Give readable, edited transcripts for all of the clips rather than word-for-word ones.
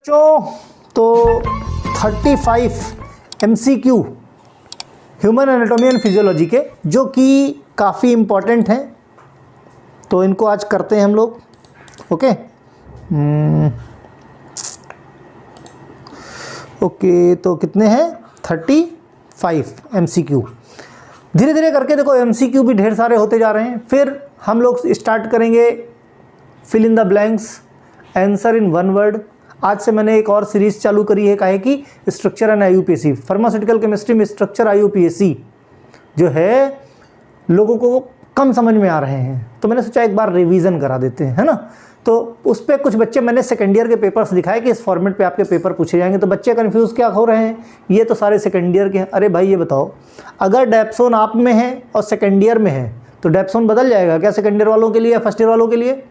तो 35 MCQ human anatomy and physiology के, जो कि काफ़ी इम्पॉर्टेंट हैं, तो इनको आज करते हैं हम लोग। ओके ओके, तो कितने हैं? 35 MCQ। धीरे धीरे करके देखो MCQ भी ढेर सारे होते जा रहे हैं। फिर हम लोग स्टार्ट करेंगे fill in the blanks, answer in one word. आज से मैंने एक और सीरीज चालू करी है, काहे की structure and IUPAC, pharmaceutical chemistry में स्ट्रक्चर IUPAC जो है लोगों को कम समझ में आ रहे हैं, तो मैंने सोचा एक बार रिवीजन करा देते हैं, है ना। तो उस पर कुछ बच्चे, मैंने सेकेंड ईयर के पेपर्स दिखाए कि इस फॉर्मेट पे आपके पेपर पूछे जाएंगे, तो बच्चे कंफ्यूज क्या हो रहे हैं, ये तो सारे सेकेंड ईयर के हैं। अरे भाई ये बताओ, अगर डेप्सोन आप में है और सेकेंड ईयर में है तो डेप्सोन बदल जाएगा क्या सेकेंड ईयर वालों के लिए या फर्स्ट ईयर वालों के लिए?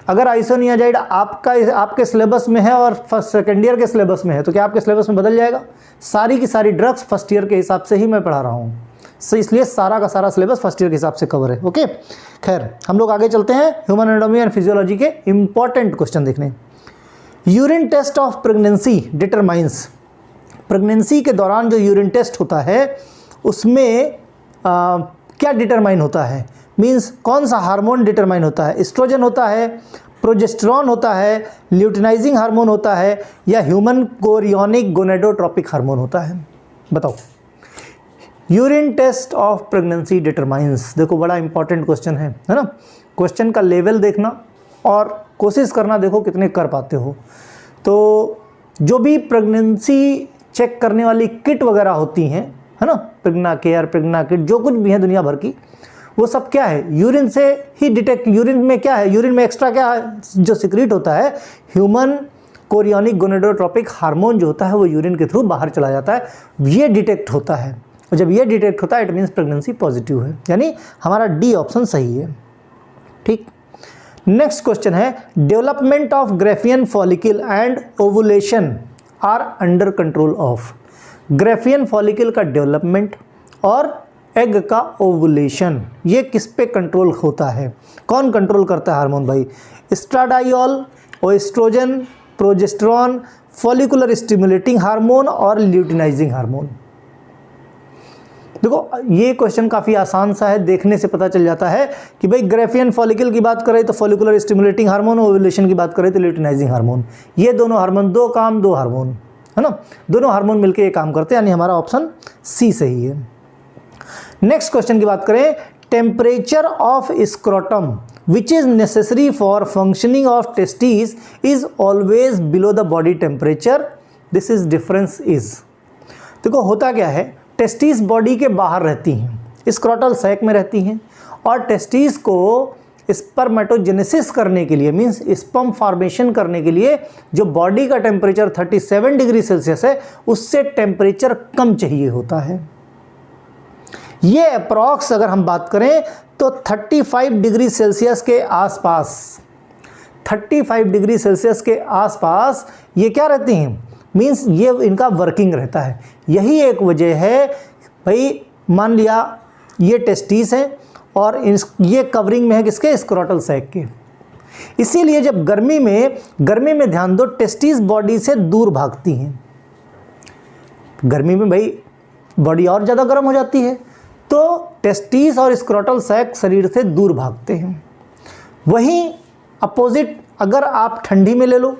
अगर आइसोनियाजाइड आपके सिलेबस में है और सेकेंड ईयर के सिलेबस में है तो क्या आपके सिलेबस में बदल जाएगा? सारी की सारी ड्रग्स फर्स्ट ईयर के हिसाब से ही मैं पढ़ा रहा हूँ, सो इसलिए सारा का सारा सिलेबस फर्स्ट ईयर के हिसाब से कवर है। ओके, खैर हम लोग आगे चलते हैं ह्यूमन एनाटॉमी एंड फिजियोलॉजी के इंपॉर्टेंट क्वेश्चन देखने। Urine test of pregnancy determines, pregnancy के दौरान जो यूरिन टेस्ट होता है उसमें क्या डिटरमाइन होता है? मीन्स कौन सा हार्मोन डिटरमाइन होता है? एस्ट्रोजन होता है, प्रोजेस्टेरॉन होता है, ल्यूटिनाइजिंग हार्मोन होता है, या ह्यूमन कोरियोनिक गोनेडोट्रोपिक हार्मोन होता है? बताओ। Urine test of pregnancy determines, देखो बड़ा इंपॉर्टेंट क्वेश्चन है ना। क्वेश्चन का लेवल देखना और कोशिश करना देखो कितने कर पाते हो। तो जो भी प्रेगनेंसी चेक करने वाली किट वगैरह होती हैं, है ना, प्रेग्ना केयर, प्रेग्ना किट, जो कुछ भी है दुनिया भर की, वो सब क्या है? यूरिन से ही डिटेक्ट। यूरिन में क्या है? यूरिन में एक्स्ट्रा क्या है जो सिक्रीट होता है? ह्यूमन कोरियोनिक गोनेडोट्रोपिक हार्मोन जो होता है वो यूरिन के थ्रू बाहर चला जाता है, ये डिटेक्ट होता है। और जब ये डिटेक्ट होता है इट मीन्स प्रेगनेंसी पॉजिटिव है, यानी हमारा डी ऑप्शन सही है। ठीक, नेक्स्ट क्वेश्चन है development of Graafian follicle and ovulation are under control of. Graafian follicle का डेवलपमेंट और एग का ओवुलेशन, ये किस पे कंट्रोल होता है? कौन कंट्रोल करता है हार्मोन भाई? Oestradiol, oestrogen, progesterone, follicular stimulating hormone और ल्यूटिनाइजिंग हार्मोन? देखो ये क्वेश्चन काफ़ी आसान सा है, देखने से पता चल जाता है कि भाई ग्रेफियन फॉलिकल की बात करें तो फॉलिकुलर स्टिमुलेटिंग हार्मोन, ओवुलेशन की बात करें तो ल्यूटिनाइजिंग हार्मोन। ये दोनों हार्मोन, दो काम दो हार्मोन, है ना, दोनों हार्मोन मिलकर ये काम करते हैं, यानी हमारा ऑप्शन सी सही है। नेक्स्ट क्वेश्चन की बात करें, temperature of scrotum which is necessary for functioning of testis is always below the body temperature, this is difference is. देखो होता क्या है, टेस्टिस बॉडी के बाहर रहती हैं, स्क्रोटल सैक में रहती हैं, और टेस्टिस को स्पर्मेटोजेनेसिस करने के लिए, मीन्स स्पर्म फॉर्मेशन करने के लिए जो बॉडी का टेम्परेचर 37 डिग्री सेल्सियस है उससे टेम्परेचर कम चाहिए होता है। ये अप्रॉक्स अगर हम बात करें तो 35 डिग्री सेल्सियस के आसपास, 35 डिग्री सेल्सियस के आसपास ये क्या रहती हैं? मीन्स ये इनका वर्किंग रहता है। यही एक वजह है भाई, मान लिया ये टेस्टिस है और ये कवरिंग में है किसके? स्क्रोटल सैक के। इसीलिए जब गर्मी में ध्यान दो, टेस्टिस बॉडी से दूर भागती हैं। गर्मी में भाई बॉडी और ज़्यादा गर्म हो जाती है, तो टेस्टिस और स्क्रोटल सैक शरीर से दूर भागते हैं। वहीं अपोजिट अगर आप ठंडी में ले लो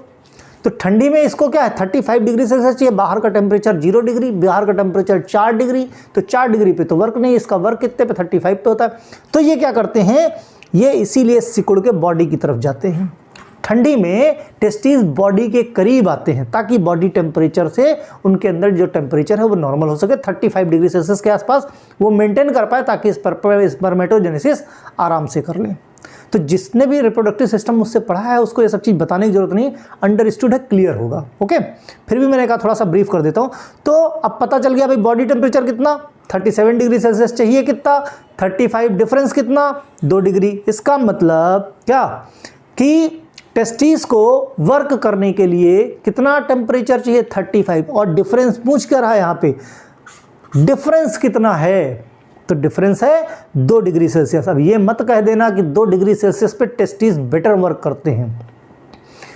तो ठंडी में इसको क्या है, 35 डिग्री सेल्सियस चाहिए, बाहर का टेम्परेचर 0 डिग्री, बाहर का टेम्परेचर 4 डिग्री, तो 4 डिग्री पे तो वर्क नहीं, इसका वर्क कितने पे? 35 पे होता है। तो ये क्या करते हैं, ये इसीलिए सिकुड़ के बॉडी की तरफ जाते हैं। ठंडी में टेस्टिस बॉडी के करीब आते हैं ताकि बॉडी टेम्परेचर से उनके अंदर जो टेम्परेचर है वो नॉर्मल हो सके, 35 डिग्री सेल्सियस के आसपास वो मेंटेन कर पाए ताकि स्पर्मेटोजेनेसिस आराम से कर लें। तो जिसने भी रिप्रोडक्टिव सिस्टम मुझसे पढ़ा है उसको ये सब चीज़ बताने की जरूरत नहीं, अंडरस्टूड है, क्लियर होगा। ओके, फिर भी मैंने कहा थोड़ा सा ब्रीफ कर देता हूँ। तो अब पता चल गया भाई बॉडी टेम्परेचर कितना, 37 डिग्री सेल्सियस चाहिए, कितना? 35, डिफरेंस कितना? 2 डिग्री। इसका मतलब क्या कि टेस्टिस को वर्क करने के लिए कितना टेम्परेचर चाहिए? 35, और डिफरेंस पूछ कर रहा है यहाँ पे, डिफरेंस कितना है? तो डिफरेंस है 2 डिग्री सेल्सियस। अब ये मत कह देना कि 2 डिग्री सेल्सियस पे टेस्टिस बेटर वर्क करते हैं,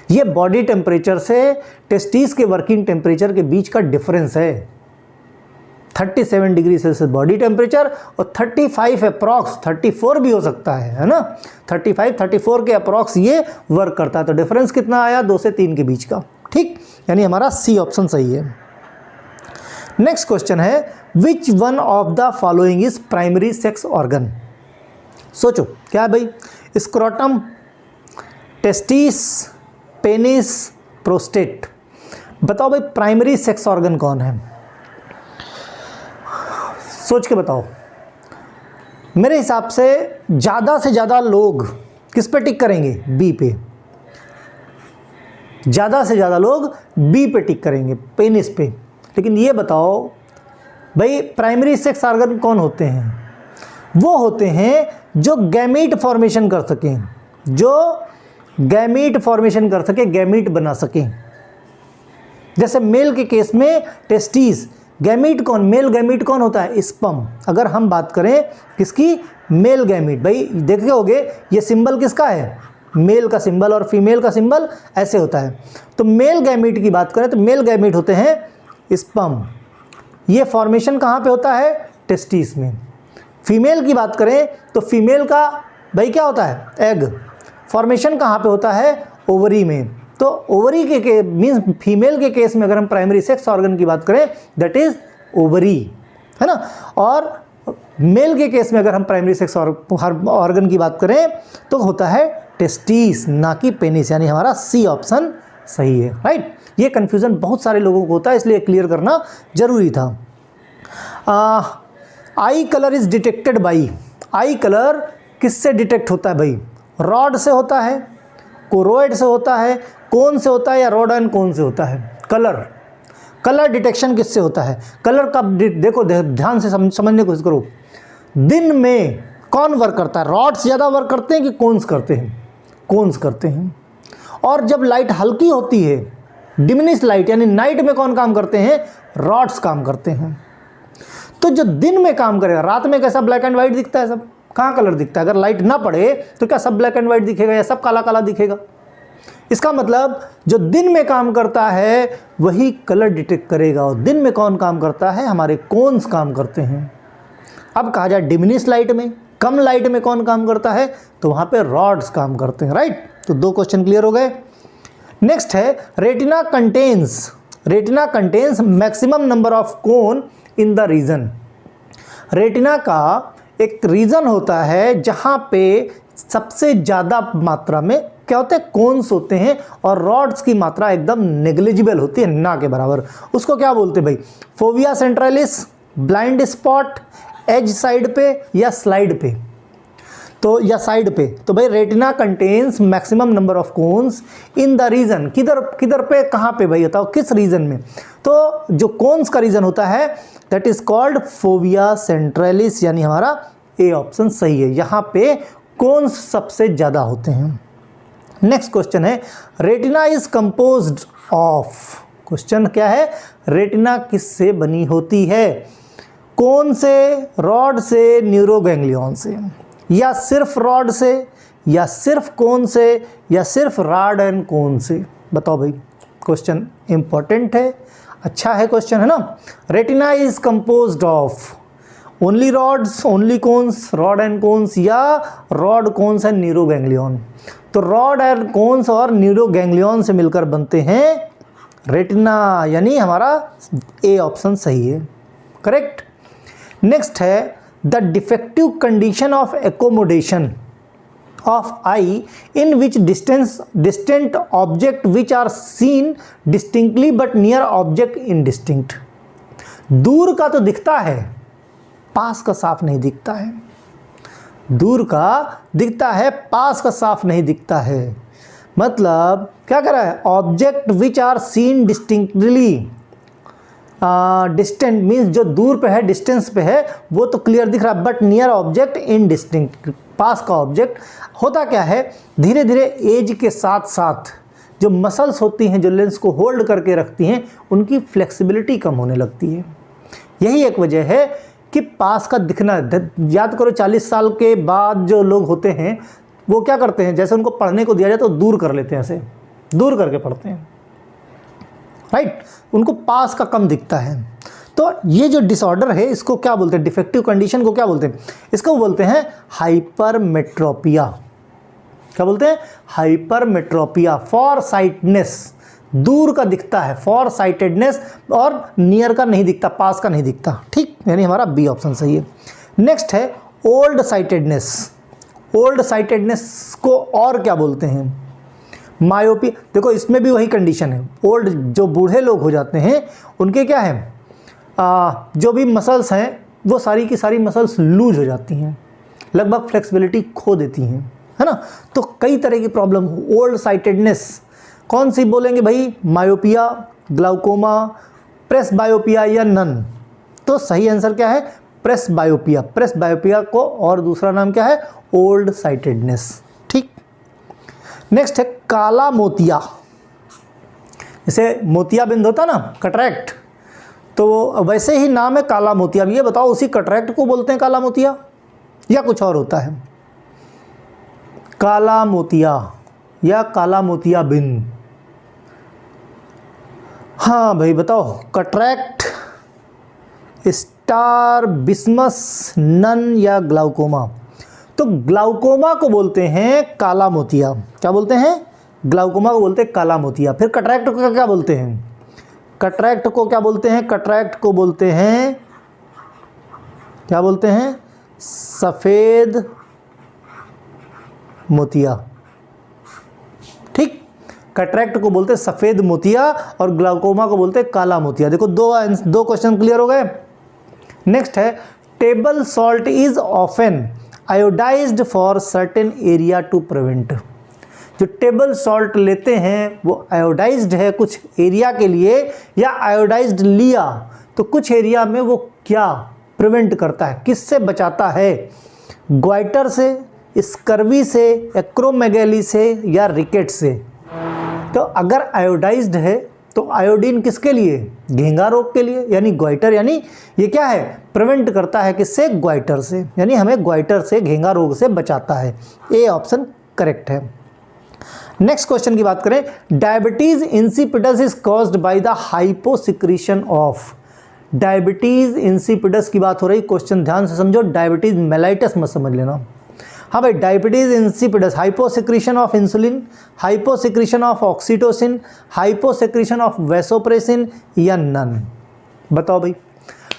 ये बॉडी टेम्परेचर से टेस्टिस के वर्किंग टेम्परेचर के बीच का डिफरेंस है। 37 डिग्री सेल्सियस बॉडी टेम्परेचर और 35 अप्रॉक्स, 34 भी हो सकता है ना, 35 34 के अप्रॉक्स ये वर्क करता है। तो डिफरेंस कितना आया, 2 से 3 के बीच का। ठीक, यानी हमारा सी ऑप्शन सही है। नेक्स्ट क्वेश्चन है, which one of the following is primary sex organ. सोचो क्या है भाई, स्क्रोटम, टेस्टिस, पेनिस, प्रोस्टेट। बताओ भाई प्राइमरी सेक्स ऑर्गन कौन है, सोच के बताओ। मेरे हिसाब से ज़्यादा लोग किस पे टिक करेंगे, बी पे। ज़्यादा से ज़्यादा लोग बी पे टिक करेंगे, पेनिस पे। लेकिन ये बताओ भाई प्राइमरी सेक्स ऑर्गन कौन होते हैं, वो होते हैं जो गैमीट फॉर्मेशन कर सकें, जो गैमीट फॉर्मेशन कर सके, गैमीट बना सकें। जैसे मेल के केस में टेस्टिस, गैमीट कौन, मेल गैमीट कौन होता है, स्पर्म। अगर हम बात करें किसकी, मेल गैमीट। भाई देखे होगे ये सिंबल किसका है, मेल का सिंबल, और फीमेल का सिंबल ऐसे होता है। तो मेल गैमीट की बात करें तो मेल गैमीट होते हैं स्पर्म। ये फॉर्मेशन कहाँ पे होता है, टेस्टिस में। फीमेल की बात करें तो फीमेल का भाई क्या होता है, एग। फॉर्मेशन कहाँ पे होता है, ओवरी में। तो ओवरी के मीन्स फीमेल के केस में अगर हम प्राइमरी सेक्स ऑर्गन की बात करें दैट इज ओवरी, है ना। और मेल के केस में अगर हम प्राइमरी सेक्स ऑर्गन की बात करें तो होता है टेस्टिस, ना कि पेनिस। यानी हमारा सी ऑप्शन सही है, राइट। ये कन्फ्यूज़न बहुत सारे लोगों को होता है, इसलिए क्लियर करना जरूरी था। आई colour is detected by, I colour किससे डिटेक्ट होता है भाई, रॉड से होता है, कोरोइड से होता है, कोन से होता है, या रॉड एंड कोन से होता है। कलर डिटेक्शन किससे होता है, कलर का देखो ध्यान से समझने की कोशिश करो। दिन में कौन वर्क करता है, रॉड्स ज़्यादा वर्क करते हैं कि कोन्स करते हैं, कोन्स करते हैं। और जब लाइट हल्की होती है, डिमिनिश लाइट, यानी नाइट में कौन काम करते हैं, रॉड्स काम करते हैं। तो जो दिन में काम करेगा, रात में कैसा ब्लैक एंड वाइट दिखता है, सब कहाँ कलर दिखता है। अगर लाइट ना पड़े तो क्या सब ब्लैक एंड वाइट दिखेगा या सब काला काला दिखेगा। इसका मतलब जो दिन में काम करता है वही कलर डिटेक्ट करेगा। और दिन में कौन काम करता है, हमारे कोन्स काम करते हैं। अब कहा जाए डिमिनिश लाइट में, कम लाइट में कौन काम करता है, तो वहाँ पे रॉड्स काम करते हैं, राइट। तो 2 क्वेश्चन क्लियर हो गए। नेक्स्ट है, retina contains maximum number of cone in the region. Retina का एक रीजन होता है जहाँ पे सबसे ज़्यादा मात्रा में क्या होते हैं, कोन्स होते हैं, और रॉड्स की मात्रा एकदम नेग्लिजिबल होती है, ना के बराबर। उसको क्या बोलते हैं भाई, fovea centralis, blind spot, edge side पे या स्लाइड पे, तो या साइड पे। तो भाई retina contains maximum number of cones in the region, किधर पे, कहाँ पे भाई बताओ, किस रीजन में। तो जो कोन्स का रीजन होता है that is called fovea centralis, यानी हमारा ए ऑप्शन सही है। यहाँ पे कोन्स सबसे ज़्यादा होते हैं। नेक्स्ट क्वेश्चन है, retina is composed of. Question क्या है, रेटिना किससे बनी होती है, कोन से, रॉड से, न्यूरोगैंग्लियन से, या सिर्फ रॉड से, या सिर्फ कोन से, या सिर्फ रॉड एंड कोन से। बताओ भाई, क्वेश्चन इंपॉर्टेंट है, अच्छा है क्वेश्चन, है ना। Retina is composed of only rods, only cones, rod and cones, या रॉड, कोन्स एंड न्यूरोगैंग्लियन। तो रॉड एंड कोन्स और न्यूरोगैंग्लियन से मिलकर बनते हैं रेटिना, यानी हमारा ए ऑप्शन सही है, करेक्ट। नेक्स्ट है, the defective condition of accommodation of eye in which distant object which are seen distinctly but near object indistinct. दूर का तो दिखता है, पास का साफ नहीं दिखता है। दूर का दिखता है, पास का साफ नहीं दिखता है। मतलब क्या कर रहा है, object which are seen distinctly, distant means जो दूर पे है, डिस्टेंस पे है, वो तो क्लियर दिख रहा है, बट नियर ऑब्जेक्ट इनडिस्टिंक्ट, पास का ऑब्जेक्ट। होता क्या है, धीरे धीरे एज के साथ साथ जो मसल्स होती हैं जो लेंस को होल्ड करके रखती हैं, उनकी फ्लेक्सिबिलिटी कम होने लगती है। यही एक वजह है कि पास का दिखना। याद करो 40 साल के बाद जो लोग होते हैं वो क्या करते हैं, जैसे उनको पढ़ने को दिया जाए तो दूर कर लेते हैं ऐसे, दूर करके पढ़ते हैं, राइट। उनको पास का कम दिखता है। तो ये जो डिसऑर्डर है इसको क्या बोलते हैं, डिफेक्टिव कंडीशन को क्या बोलते हैं, इसको बोलते हैं हाइपरमेट्रोपिया। क्या बोलते हैं, हाइपरमेट्रोपिया। फॉर साइटनेस, दूर का दिखता है, फॉर साइटेडनेस, और नियर का नहीं दिखता, पास का नहीं दिखता, ठीक, यानी हमारा बी ऑप्शन सही है। नेक्स्ट है ओल्ड साइटेडनेस। ओल्ड साइटेडनेस को और क्या बोलते हैं, मायोपी। देखो इसमें भी वही कंडीशन है, ओल्ड जो बूढ़े लोग हो जाते हैं उनके क्या है, जो भी मसल्स हैं वो सारी की सारी मसल्स लूज हो जाती हैं, लगभग फ्लेक्सिबिलिटी खो देती हैं, है ना। तो कई तरह की प्रॉब्लम, ओल्ड साइटेडनेस कौन सी बोलेंगे भाई, मायोपिया, ग्लाउकोमा, प्रेस बायोपिया या नन। तो सही आंसर क्या है, प्रेस बायोपिया। प्रेस बायोपिया को और दूसरा नाम क्या है, ओल्ड साइटेडनेस, ठीक। नेक्स्ट है काला मोतिया। जैसे मोतियाबिंद होता ना, कटरैक्ट, तो वैसे ही नाम है काला मोतिया। अब ये बताओ उसी कटरैक्ट को बोलते हैं काला मोतिया या कुछ और होता है, काला मोतिया या काला मोतियाबिंद। हाँ भाई बताओ, कटरैक्ट, स्ट्रैबिस्मस, नन या ग्लाउकोमा। तो ग्लाउकोमा को बोलते हैं काला मोतिया। क्या बोलते हैं, ग्लाउकोमा को बोलते हैं काला मोतिया। फिर कटरैक्ट को क्या बोलते हैं, कटरैक्ट को क्या बोलते हैं, कटरैक्ट को बोलते हैं, क्या बोलते हैं, सफ़ेद मोतिया, ठीक। कटरैक्ट को बोलते हैं सफ़ेद मोतिया और ग्लाउकोमा को बोलते हैं काला मोतिया। देखो दो क्वेश्चन क्लियर हो गए। नेक्स्ट है table salt is often iodised for certain area to prevent. जो टेबल सॉल्ट लेते हैं वो आयोडाइज्ड है कुछ एरिया के लिए, या आयोडाइज्ड लिया तो कुछ एरिया में वो क्या प्रिवेंट करता है, किससे बचाता है, ग्वाइटर से, स्कर्वी से, एक्रोमेगैली से या रिकेट से। तो अगर आयोडाइज्ड है तो आयोडीन किसके लिए, घेंगा रोग के लिए, यानी ग्वाइटर, यानी ये क्या है, प्रिवेंट करता है किससे, ग्वाइटर से, यानी हमें ग्वाइटर से, घेंगा रोग से बचाता है। ए ऑप्शन करेक्ट है। नेक्स्ट क्वेश्चन की बात करें, diabetes insipidus is caused by the hyposecretion of. Diabetes insipidus की बात हो रही, क्वेश्चन ध्यान से समझो, डायबिटीज मेलाइटस मत समझ लेना। हाँ भाई, diabetes insipidus, hyposecretion of insulin, hyposecretion of oxytocin, hyposecretion of vasopressin या नन। बताओ भाई,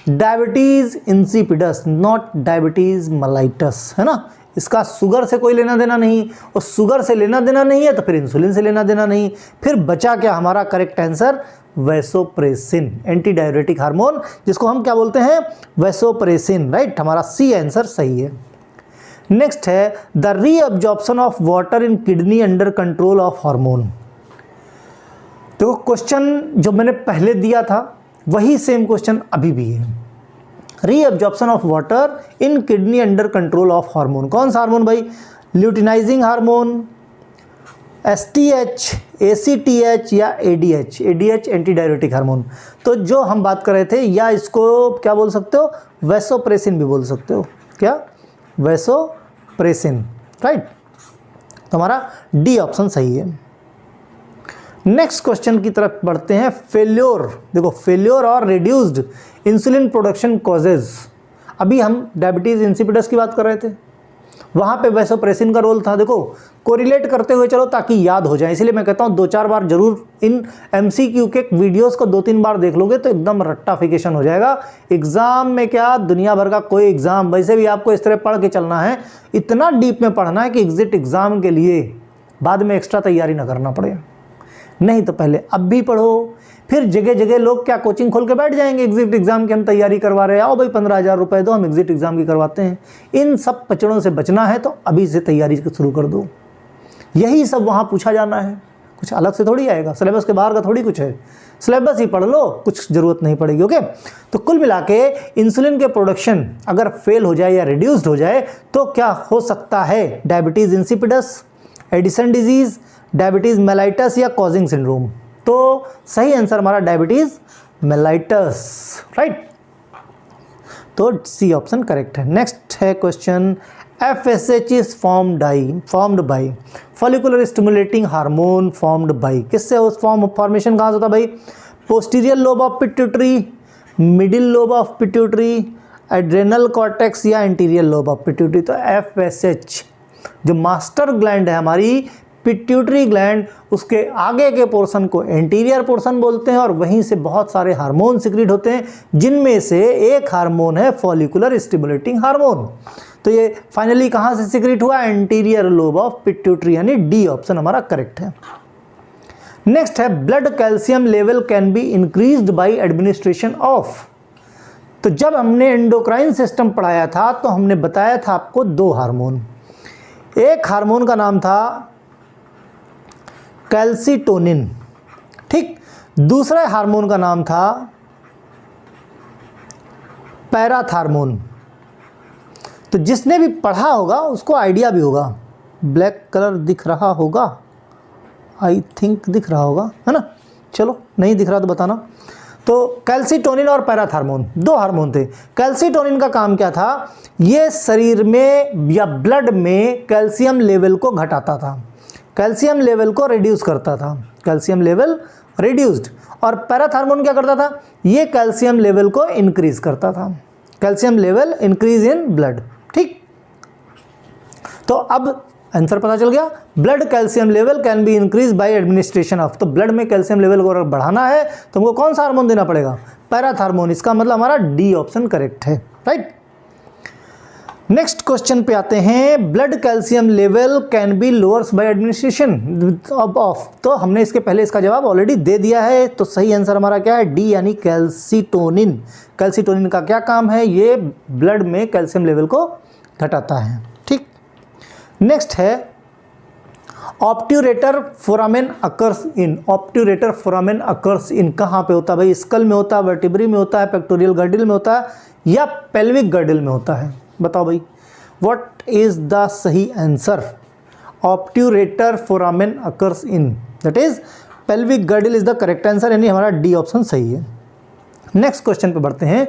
diabetes insipidus, not diabetes mellitus, है ना। इसका शुगर से कोई लेना देना नहीं, और शुगर से लेना देना नहीं है तो फिर इंसुलिन से लेना देना नहीं। फिर बचा क्या हमारा correct answer, vasopressin, anti diuretic hormone, जिसको हम क्या बोलते हैं, वैसोप्रेसिन, राइट। हमारा सी आंसर सही है। नेक्स्ट है the reabsorption of water in kidney under control of hormone. तो क्वेश्चन जो मैंने पहले दिया था वही सेम क्वेश्चन अभी भी है। Reabsorption of water in kidney under control of hormone, कौन सा हार्मोन भाई, ल्यूटिनाइजिंग हार्मोन, एसटीएच, एसीटीएच या ADH. ADH anti diuretic hormone. तो जो हम बात कर रहे थे, या इसको क्या बोल सकते हो, वैसोप्रेसिन भी बोल सकते हो, क्या, वैसोप्रेसिन, राइट। तो हमारा डी ऑप्शन सही है। नेक्स्ट क्वेश्चन की तरफ बढ़ते हैं, फेल्योर। देखो, फेल्योर और रिड्यूस्ड इंसुलिन प्रोडक्शन कॉजेज। अभी हम डायबिटीज इंसिपिडस की बात कर रहे थे, वहाँ पे वैसोप्रेसिन का रोल था। देखो कोरिलेट करते हुए चलो ताकि याद हो जाए, इसलिए मैं कहता हूँ 2-4 बार जरूर इन एमसीक्यू के वीडियोस को 2-3 बार देख लोगे तो एकदम रट्टाफिकेशन हो जाएगा। एग्जाम में क्या, दुनिया भर का कोई एग्जाम, वैसे भी आपको इस तरह पढ़ के चलना है, इतना डीप में पढ़ना है कि एग्जिट एग्जाम के लिए बाद में एक्स्ट्रा तैयारी ना करना पड़े। नहीं तो पहले अब भी पढ़ो, फिर जगह जगह लोग क्या कोचिंग खोल के बैठ जाएंगे, एग्जिट एग्जाम की हम तैयारी करवा रहे हैं, आओ भाई 15,000 रुपये दो, हम एग्जिट एग्जाम की करवाते हैं। इन सब पचड़ों से बचना है तो अभी से तैयारी शुरू कर दो। यही सब वहाँ पूछा जाना है, कुछ अलग से थोड़ी आएगा, सिलेबस के बाहर का थोड़ी कुछ है, सिलेबस ही पढ़ लो, कुछ ज़रूरत नहीं पड़ेगी। ओके, तो कुल मिला के इंसुलिन के प्रोडक्शन अगर फेल हो जाए या रिड्यूस्ड हो जाए तो क्या हो सकता है, diabetes insipidus, Edison disease, diabetes mellitus या कॉजिंग सिंड्रोम। तो सही आंसर हमारा डायबिटीज़ मेलाइटस, राइट। तो सी ऑप्शन करेक्ट है। नेक्स्ट है question, FSH is formed by follicular stimulating hormone formed by, किससे उस फॉर्मेशन कहाँ से होता भाई? Posterior lobe of pituitary, middle lobe of pituitary, adrenal cortex या इंटीरियर लोब ऑफ पिट्यूटरी। तो FSH जो मास्टर ग्लैंड है हमारी पिट्यूटरी ग्लैंड, उसके आगे के पोर्शन को एंटीरियर पोर्शन बोलते हैं और वहीं से बहुत सारे हार्मोन सिक्रीट होते हैं, जिनमें से एक हार्मोन है फॉलिकुलर स्टिमुलेटिंग हार्मोन। तो ये फाइनली कहाँ से सिक्रीट हुआ? एंटीरियर लोब ऑफ पिट्यूटरी, यानी डी ऑप्शन हमारा करेक्ट है। नेक्स्ट है blood calcium level can be increased by administration of. तो जब हमने एंडोक्राइन सिस्टम पढ़ाया था तो हमने बताया था आपको दो हार्मोन, एक हार्मोन का नाम था कैल्सिटोनिन, ठीक, दूसरा हार्मोन का नाम था पैराथार्मोन। तो जिसने भी पढ़ा होगा उसको आइडिया भी होगा। ब्लैक कलर दिख रहा होगा, आई थिंक दिख रहा होगा, है ना? चलो नहीं दिख रहा तो बताना। तो कैल्सिटोनिन और पैराथार्मोन दो हार्मोन थे। कैल्सिटोनिन का काम क्या था? ये शरीर में या ब्लड में कैल्शियम लेवल को घटाता था, कैल्शियम लेवल को रिड्यूस करता था, कैल्शियम लेवल रिड्यूस्ड। और पैराथार्मोन क्या करता था? ये कैल्शियम लेवल को इंक्रीज करता था, calcium level increase in blood, ठीक। तो अब आंसर पता चल गया, blood calcium level can be increase by administration of. तो ब्लड में कैल्शियम लेवल को बढ़ाना है तो हमको कौन सा हार्मोन देना पड़ेगा? पैराथार्मोन। इसका मतलब हमारा डी ऑप्शन करेक्ट है, राइट। नेक्स्ट क्वेश्चन पे आते हैं, blood calcium level can be lowers by administration of. तो हमने इसके पहले इसका जवाब ऑलरेडी दे दिया है, तो सही आंसर हमारा क्या है? डी, यानी कैल्सिटोनिन। कैल्सिटोनिन का क्या काम है? ये ब्लड में कैल्शियम लेवल को घटाता है, ठीक। नेक्स्ट है obturator foramen occurs in. Obturator foramen occurs in कहाँ पे होता है भाई? स्कल में होता है, वर्टिब्री में होता है, पेक्टोरियल गर्डल में होता है या पेल्विक गर्डल में होता है? बताओ भाई, व्हाट इज द सही answer? Obturator foramen occurs in, that is pelvic girdle is the correct answer, यानी हमारा डी ऑप्शन सही है। नेक्स्ट क्वेश्चन पे बढ़ते हैं।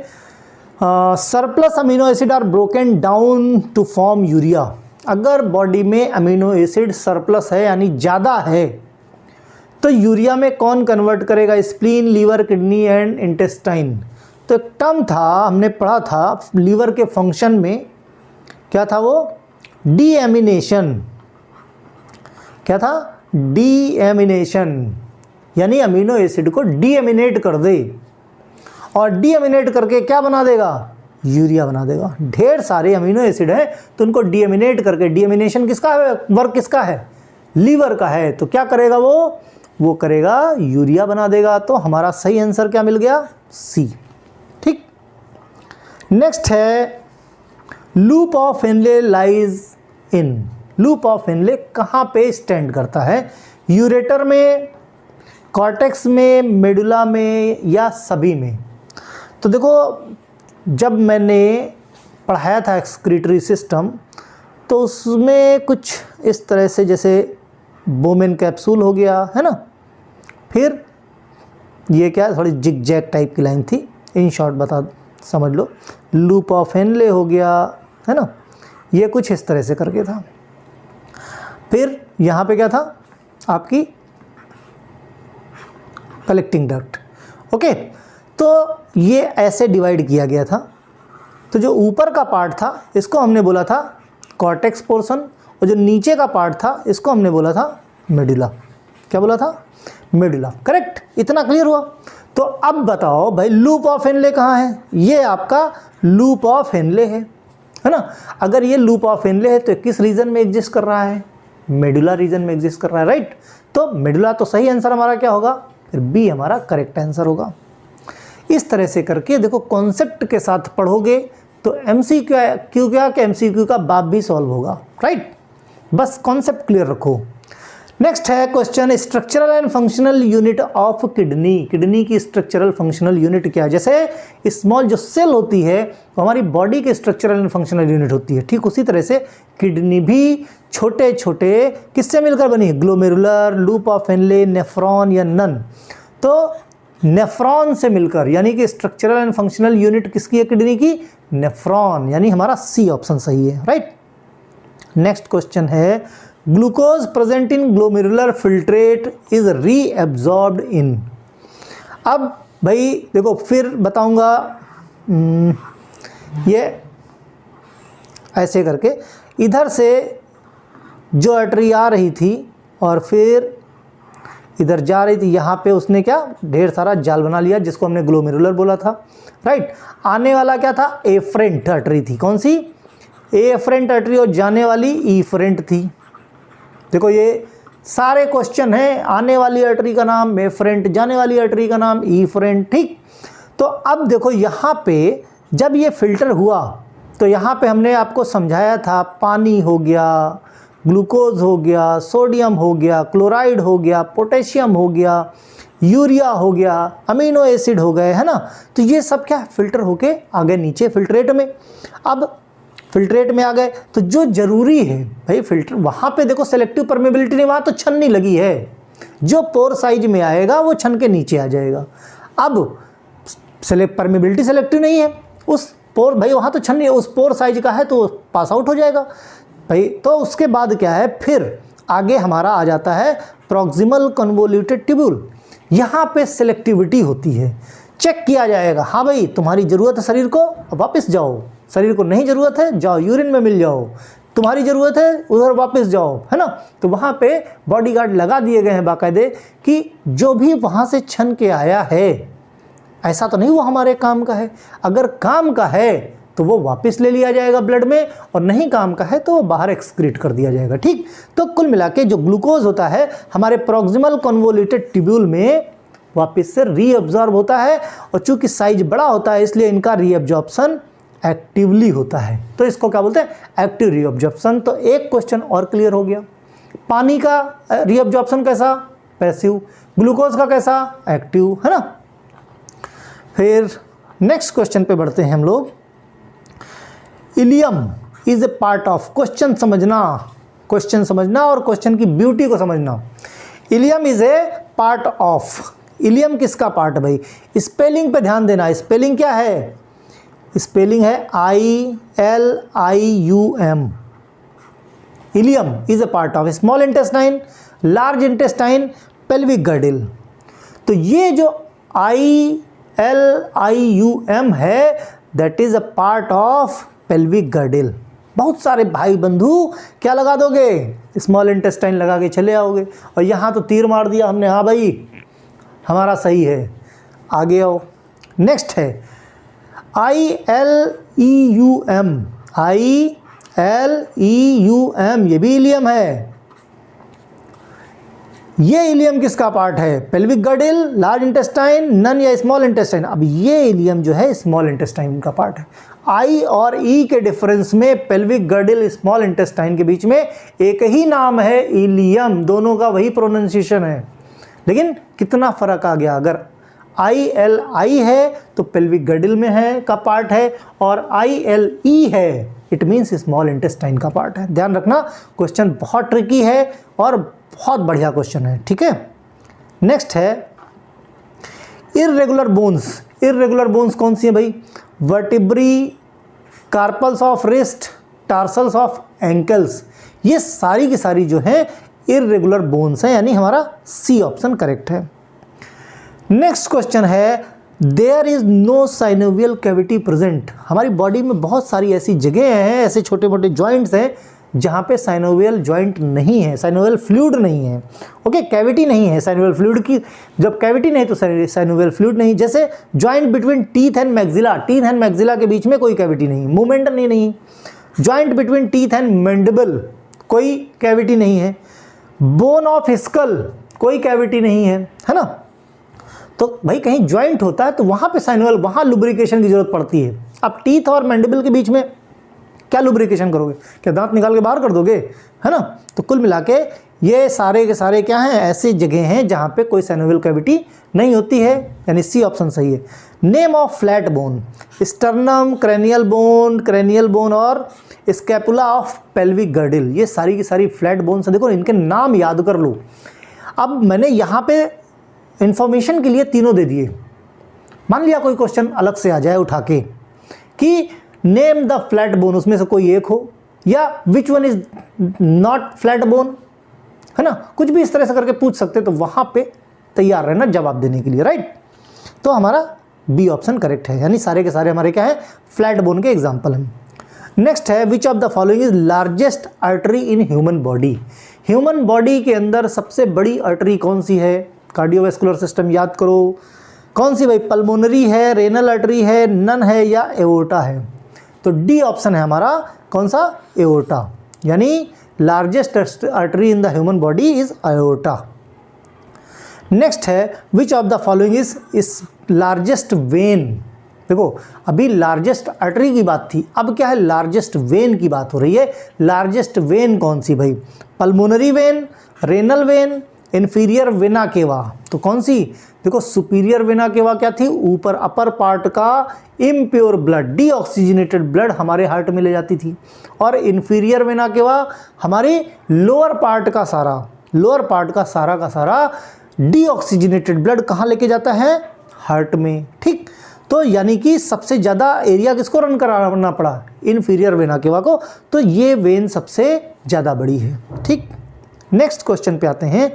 Surplus amino acid are broken down to form urea. अगर बॉडी में अमीनो एसिड सरप्लस है यानी ज़्यादा है तो यूरिया में कौन कन्वर्ट करेगा? Spleen, liver, kidney and intestine. तो एक टर्म था, हमने पढ़ा था लीवर के फंक्शन में, क्या था वो? डीएमिनेशन। क्या था? डीएमिनेशन, यानी अमीनो एसिड को डीएमिनेट कर दे, और डीएमिनेट करके क्या बना देगा? यूरिया बना देगा। ढेर सारे अमीनो एसिड हैं तो उनको डीएमिनेट करके, डीएमिनेशन किसका है? वर्क किसका है? लीवर का है। तो क्या करेगा वो करेगा यूरिया बना देगा। तो हमारा सही आंसर क्या मिल गया? सी, ठीक। नेक्स्ट है loop of Henle lies in. Loop of Henle कहाँ पे स्टैंड करता है? यूरेटर में, कॉर्टेक्स में, मेडुला में या सभी में? तो देखो, जब मैंने पढ़ाया था एक्सक्रीटरी सिस्टम तो उसमें कुछ इस तरह से, जैसे बोमेन कैप्सूल हो गया, है ना, फिर ये क्या थोड़ी जिग जैग टाइप की लाइन थी, इन शॉर्ट बता समझ लो, लूप ऑफ हेनले हो गया, है ना, ये कुछ इस तरह से करके था। फिर यहाँ पे क्या था? आपकी कलेक्टिंग डक्ट, ओके। तो ये ऐसे डिवाइड किया गया था। तो जो ऊपर का पार्ट था इसको हमने बोला था कॉर्टेक्स पोर्शन, और जो नीचे का पार्ट था इसको हमने बोला था मेडुला। क्या बोला था? Medulla, correct. इतना क्लियर हुआ? तो अब बताओ भाई, लूप ऑफ हेनले कहाँ है? ये आपका लूप ऑफ हेनले है ना। अगर ये लूप ऑफ हेनले है तो किस रीजन में एग्जिस्ट कर रहा है? मेडुला रीजन में एग्जिस्ट कर रहा है, राइट। तो मेडुला, तो सही आंसर हमारा क्या होगा? फिर बी हमारा करेक्ट आंसर होगा। इस तरह से करके देखो, कॉन्सेप्ट के साथ पढ़ोगे तो एमसीक्यू क्या कि एमसीक्यू का बाप भी सॉल्व होगा, राइट। बस कॉन्सेप्ट क्लियर रखो। नेक्स्ट है question, structural and functional unit of kidney. Kidney की स्ट्रक्चरल फंक्शनल यूनिट क्या है? जैसे स्मॉल जो सेल होती है वो हमारी बॉडी के स्ट्रक्चरल एंड फंक्शनल यूनिट होती है, ठीक उसी तरह से किडनी भी छोटे छोटे किससे मिलकर बनी? Glomerular, loop of Henle, nephron या नन। तो नेफ्रॉन से मिलकर, यानी कि स्ट्रक्चरल एंड फंक्शनल यूनिट किसकी है किडनी की? नेफ्रॉन, यानी हमारा सी ऑप्शन सही है, राइट। नेक्स्ट क्वेश्चन है, glucose present in glomerular filtrate is reabsorbed in. अब भाई देखो फिर बताऊंगा, ये ऐसे करके इधर से जो आर्टरी आ रही थी और फिर इधर जा रही थी, यहाँ पे उसने क्या ढेर सारा जाल बना लिया जिसको हमने ग्लोमेरुलर बोला था, राइट। आने वाला क्या था, एफरेंट आर्टरी थी। कौन सी, एफरेंट आर्टरी, और जाने वाली ईफरेंट थी। देखो ये सारे क्वेश्चन हैं, आने वाली आर्टरी का नाम एफरेंट, जाने वाली आर्टरी का नाम ईफरेंट, ठीक। तो अब देखो यहाँ पे जब ये फिल्टर हुआ तो यहाँ पे हमने आपको समझाया था, पानी हो गया, ग्लूकोज हो गया, सोडियम हो गया, क्लोराइड हो गया, पोटेशियम हो गया, यूरिया हो गया, अमीनो एसिड हो गए, है ना। तो ये सब क्या फिल्टर होके आ गए नीचे फिल्ट्रेट में। अब फिल्ट्रेट में आ गए तो जो जरूरी है भाई फिल्टर, वहाँ पे देखो सेलेक्टिव परमेबिलिटी नहीं, वहाँ तो छन्नी लगी है, जो पोर साइज में आएगा वो छन के नीचे आ जाएगा। अब परमेबिलिटी सेलेक्टिव नहीं है, उस पोर भाई वहाँ तो छन्नी है, उस पोर साइज का है तो पास आउट हो जाएगा भाई। तो उसके बाद क्या है, फिर आगे हमारा आ जाता है प्रॉक्सिमल कन्वोल्यूटेड ट्यूब्यूल। यहाँ पे सिलेक्टिविटी होती है, चेक किया जाएगा, हाँ भाई तुम्हारी ज़रूरत है शरीर को, वापस जाओ, शरीर को नहीं ज़रूरत है जाओ यूरिन में मिल जाओ, तुम्हारी ज़रूरत है उधर वापस जाओ, है ना। तो वहाँ पे बॉडीगार्ड लगा दिए गए हैं बाकायदे कि जो भी वहाँ से छन के आया है, ऐसा तो नहीं वो हमारे काम का है, अगर काम का है तो वो वापस ले लिया जाएगा ब्लड में, और नहीं काम का है तो वो बाहर एक्सक्रीट कर दिया जाएगा, ठीक। तो कुल मिला के जो ग्लूकोज होता है हमारे प्रॉक्सिमल कन्वोल्यूटेड ट्यूब्यूल में वापस से रीअब्जॉर्ब होता है, और चूंकि साइज बड़ा होता है इसलिए इनका रीअब्जॉर्प्शन एक्टिवली होता है, तो इसको क्या बोलते हैं, एक्टिव रीअब्जॉर्प्शन। तो एक क्वेश्चन और क्लियर हो गया, पानी का रीअब्जॉर्प्शन कैसा, पैसिव, ग्लूकोज का कैसा, एक्टिव, है ना। फिर नेक्स्ट क्वेश्चन पे बढ़ते हैं हम लोग। Ileum is a part of, question समझना और क्वेश्चन की ब्यूटी को समझना। Ileum is a part of, ileum किसका पार्ट है भाई, स्पेलिंग पे ध्यान देना, स्पेलिंग क्या है, स्पेलिंग है ILIUM। Ilium is a part of small intestine, large intestine, pelvic girdle. तो ये जो ILIUM है that is a part of pelvic girdle. बहुत सारे भाई बंधु क्या लगा दोगे, स्मॉल इंटेस्टाइन लगा के चले आओगे, और यहाँ तो तीर मार दिया हमने, हाँ भाई हमारा सही है, आगे आओ। नेक्स्ट है ILEUM, ILEUM, ये भी इलियम है। ये इलियम किसका पार्ट है, pelvic girdle, large intestine, none या स्मॉल इंटेस्टाइन। अब ये इलियम जो है स्मॉल इंटेस्टाइन का पार्ट है। आई और ई के डिफरेंस में पेल्विक गर्डिल स्मॉल इंटेस्टाइन के बीच में एक ही नाम है इलियम, दोनों का वही प्रोनाउंसिएशन है, लेकिन कितना फर्क आ गया। अगर ILI है तो पेल्विक गर्डिल में है का पार्ट है, और ILE है इट मीन्स स्मॉल इंटेस्टाइन का पार्ट है। ध्यान रखना, क्वेश्चन बहुत ट्रिकी है और बहुत बढ़िया क्वेश्चन है, ठीक है। नेक्स्ट है इर्रेगुलर बोन्स। इर्रेगुलर बोन्स कौन सी है भाई, vertebrae, carpals of wrist, tarsals of ankles, ये सारी की सारी जो है इर्रेगुलर बोन्स हैं, यानी हमारा सी ऑप्शन करेक्ट है। नेक्स्ट क्वेश्चन है there is no synovial cavity present. हमारी बॉडी में बहुत सारी ऐसी जगह हैं, ऐसे छोटे मोटे जॉइंट्स हैं जहाँ पे साइनोवियल जॉइंट नहीं है, साइनोवियल फ्लूइड नहीं है, ओके, कैविटी नहीं है साइनोवियल फ्लूइड की। जब कैविटी नहीं तो साइनोवियल फ्लूइड नहीं। जैसे joint between teeth and maxilla, teeth and maxilla के बीच में कोई कैविटी नहीं, मूवमेंट नहीं। Joint between teeth and mandible, कोई कैविटी नहीं है। बोन ऑफ स्कल, कोई कैविटी नहीं है, है ना। तो भाई कहीं जॉइंट होता है तो वहाँ पे साइनोवियल, वहाँ लुब्रिकेशन की जरूरत पड़ती है। अब टीथ और मैंडिबल के बीच में क्या लुब्रिकेशन करोगे, क्या दांत निकाल के बाहर कर दोगे, है ना। तो कुल मिला के ये सारे के सारे क्या हैं, ऐसी जगह हैं जहाँ पे कोई साइनोवियल कैविटी नहीं होती है, यानी सी ऑप्शन सही है। Name of flat bone, sternum, cranial bone और स्कैपुला ऑफ पेल्विक गर्डिल, ये सारी की सारी फ्लैट बोन्स हैं। देखो इनके नाम याद कर लो। अब मैंने यहाँ पे इंफॉर्मेशन के लिए तीनों दे दिए। मान लिया कोई क्वेश्चन अलग से आ जाए उठा के कि नेम द फ्लैट बोन, उसमें से कोई एक हो, या which one is not flat bone, है ना, कुछ भी इस तरह से करके पूछ सकते, तो वहां पे तैयार रहना जवाब देने के लिए, राइट। तो हमारा बी ऑप्शन करेक्ट है, यानी सारे के सारे हमारे क्या है, फ्लैट बोन के एग्जाम्पल हैं। नेक्स्ट है which of the following is largest artery in human body. Human body के अंदर सबसे बड़ी आर्टरी कौन सी है, कार्डियोवैस्कुलर सिस्टम याद करो, कौन सी भाई, पल्मोनरी है, रेनल आर्टरी है, नन है या एओर्टा है। तो डी ऑप्शन है हमारा कौन सा, एओर्टा, यानी largest artery in the human body is aorta. Next है which of the following is largest vein. देखो अभी लार्जेस्ट आर्टरी की बात थी, अब क्या है, लार्जेस्ट वेन की बात हो रही है। लार्जेस्ट वेन कौन सी भाई, pulmonary vein, renal vein, inferior vena cava. तो कौन सी, देखो सुपीरियर वेना केवा क्या थी, ऊपर अपर पार्ट का इम्प्योर ब्लड, डीऑक्सीजनेटेड ब्लड हमारे हार्ट में ले जाती थी, और इन्फीरियर वेना केवा हमारी लोअर पार्ट का सारा का सारा डीऑक्सीजनेटेड ब्लड कहाँ लेके जाता है, हार्ट में, ठीक। तो यानी कि सबसे ज़्यादा एरिया किसको रन कराना पड़ा, इन्फीरियर वेना केवा को, तो ये वेन सबसे ज़्यादा बड़ी है, ठीक। नेक्स्ट क्वेश्चन पे आते हैं,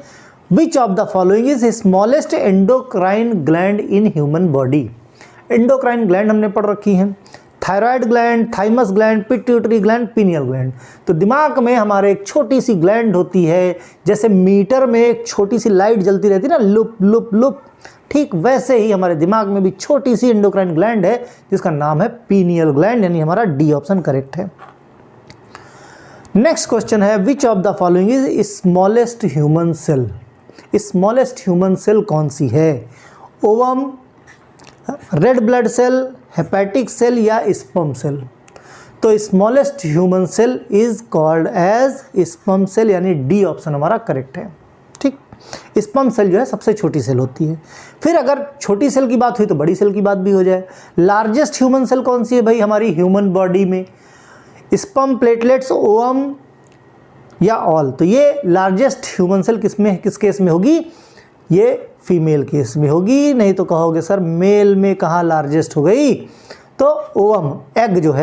विच of the following is smallest endocrine gland in human body. Endocrine gland हमने पढ़ रखी हैं, thyroid gland, thymus gland, pituitary gland, pineal gland. तो दिमाग में हमारे एक छोटी सी ग्लैंड होती है, जैसे मीटर में एक छोटी सी लाइट जलती रहती है ना, लुप लुप लुप, ठीक वैसे ही हमारे दिमाग में भी छोटी सी एंडोक्राइन ग्लैंड है जिसका नाम है पीनियल ग्लैंड, यानी हमारा डी ऑप्शन करेक्ट है। नेक्स्ट क्वेश्चन है which of the following is smallest human cell. Smallest human cell कौन सी है, ovum, red blood cell, hepatic cell या स्पर्म सेल। तो smallest human cell is called as sperm cell, यानी D option हमारा correct है, ठीक। स्पर्म सेल जो है सबसे छोटी सेल होती है। फिर अगर छोटी सेल की बात हुई तो बड़ी सेल की बात भी हो जाए। लार्जेस्ट ह्यूमन सेल कौन सी है भाई, हमारी ह्यूमन बॉडी में, स्पर्म, प्लेटलेट्स, ओवम या ऑल। तो ये लार्जेस्ट ह्यूमन सेल किस केस में होगी, ये फीमेल केस में होगी। नहीं तो कहोगे सर मेल में कहाँ लार्जेस्ट हो गई, तो ओवम एग जो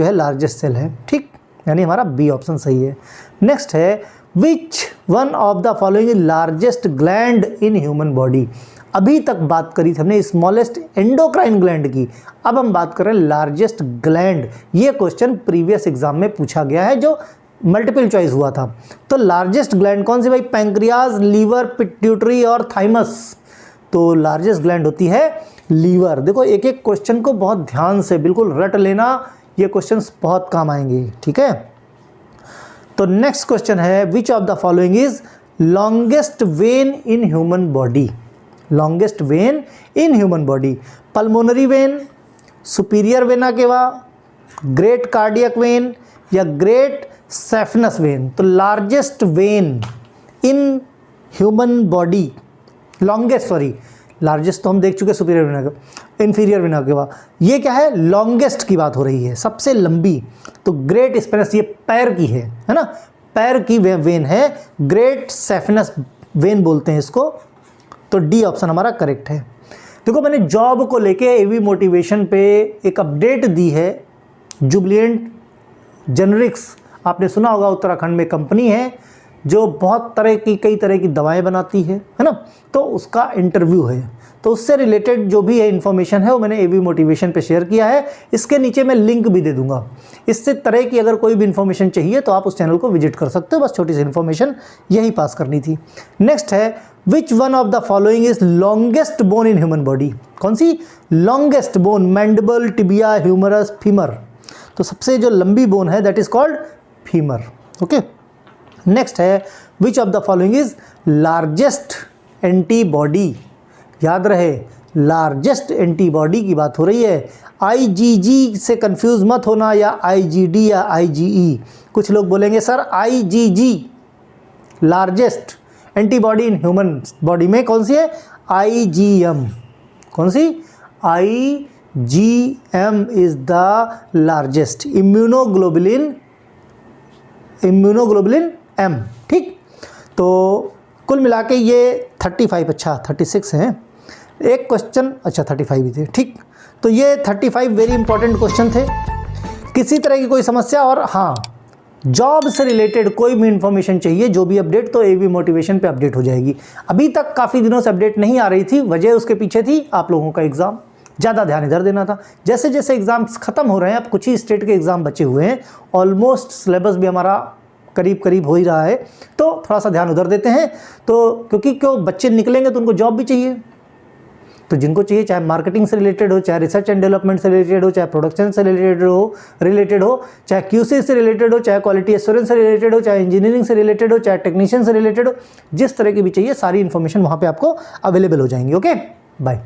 है लार्जेस्ट सेल है, ठीक, यानी हमारा बी ऑप्शन सही है। नेक्स्ट है which one of the following is largest gland in human body. अभी तक बात करी थी हमने स्मॉलेस्ट एंडोक्राइन ग्लैंड की, अब हम बात कर रहे हैं लार्जेस्ट ग्लैंड। ये क्वेश्चन प्रीवियस एग्जाम में पूछा गया है, जो मल्टीपल चॉइस हुआ था। तो लार्जेस्ट ग्लैंड कौन सी भाई, पैंक्रियाज, लीवर, पिट्यूटरी और थाइमस। तो लार्जेस्ट ग्लैंड होती है लीवर। देखो एक एक क्वेश्चन को बहुत ध्यान से बिल्कुल रट लेना, ये क्वेश्चंस बहुत काम आएंगे, ठीक है। तो नेक्स्ट क्वेश्चन है which of the following is longest when in human body. Longest when in human body, pulmonary vein, superior vena cava, great cardiac vein या ग्रेट सेफनस वेन। तो largest when in human body, largest तो हम देख चुके superior vena का, inferior vena cava, ये क्या है, लॉन्गेस्ट की बात हो रही है, सबसे लंबी। तो ग्रेट स्पेनस ये पैर की है ना, पैर की वेन है, ग्रेट सेफनस वेन बोलते हैं इसको। तो डी ऑप्शन हमारा करेक्ट है। देखो मैंने जॉब को लेके एवी मोटिवेशन पे एक अपडेट दी है, जुबिलिएंट जेनरिक्स, आपने सुना होगा, उत्तराखंड में कंपनी है जो बहुत कई तरह की दवाएं बनाती है ना, तो उसका इंटरव्यू है। तो उससे रिलेटेड जो भी है इन्फॉर्मेशन है वो मैंने एवी मोटिवेशन पे शेयर किया है, इसके नीचे मैं लिंक भी दे दूंगा। इससे तरह की अगर कोई भी इन्फॉर्मेशन चाहिए तो आप उस चैनल को विजिट कर सकते हो, बस छोटी सी इन्फॉर्मेशन यही पास करनी थी। नेक्स्ट है which one of the following is longest bone in human body. कौन सी longest bone, mandible, tibia, humerus, femur. तो सबसे जो लंबी बोन है that is called femur, okay. Next है which of the following is largest antibody. याद रहे लार्जेस्ट एंटीबॉडी की बात हो रही है, IgG से कंफ्यूज मत होना, या IgD या IgE। कुछ लोग बोलेंगे सर IgG लार्जेस्ट एंटीबॉडी इन ह्यूमन बॉडी में कौन सी है, IgM। कौन सी, IgM is the largest, immunoglobulin M, ठीक। तो कुल मिला के ये 36 हैं। एक क्वेश्चन, अच्छा 35 भी थे, ठीक। तो ये 35 वेरी इंपॉर्टेंट क्वेश्चन थे। किसी तरह की कोई समस्या, और हाँ जॉब से रिलेटेड कोई भी इंफॉर्मेशन चाहिए, जो भी अपडेट, तो एबी मोटिवेशन पे अपडेट हो जाएगी। अभी तक काफ़ी दिनों से अपडेट नहीं आ रही थी, वजह उसके पीछे थी आप लोगों का एग्ज़ाम, ज़्यादा ध्यान इधर देना था। जैसे जैसे एग्ज़ाम्स ख़त्म हो रहे हैं, अब कुछ ही स्टेट के एग्ज़ाम बचे हुए हैं, ऑलमोस्ट सिलेबस भी हमारा करीब करीब हो ही रहा है, तो थोड़ा सा ध्यान उधर देते हैं। तो क्योंकि बच्चे निकलेंगे तो उनको जॉब भी चाहिए, तो जिनको चाहिए, चाहे मार्केटिंग से रिलेटेड हो, चाहे रिसर्च एंड डेवलपमेंट से रिलेटेड हो, चाहे प्रोडक्शन से रिलेटेड हो, चाहे क्यूसी से रिलेटेड हो, चाहे क्वालिटी एश्योरेंस से रिलेटेड हो, चाहे इंजीनियरिंग से रिलेटेड हो, चाहे टेक्नीशियन से रिलेटेड हो, जिस तरह की भी चाहिए सारी इन्फॉर्मेशन वहाँ पे आपको अवेलेबल हो जाएंगी। Okay, bye.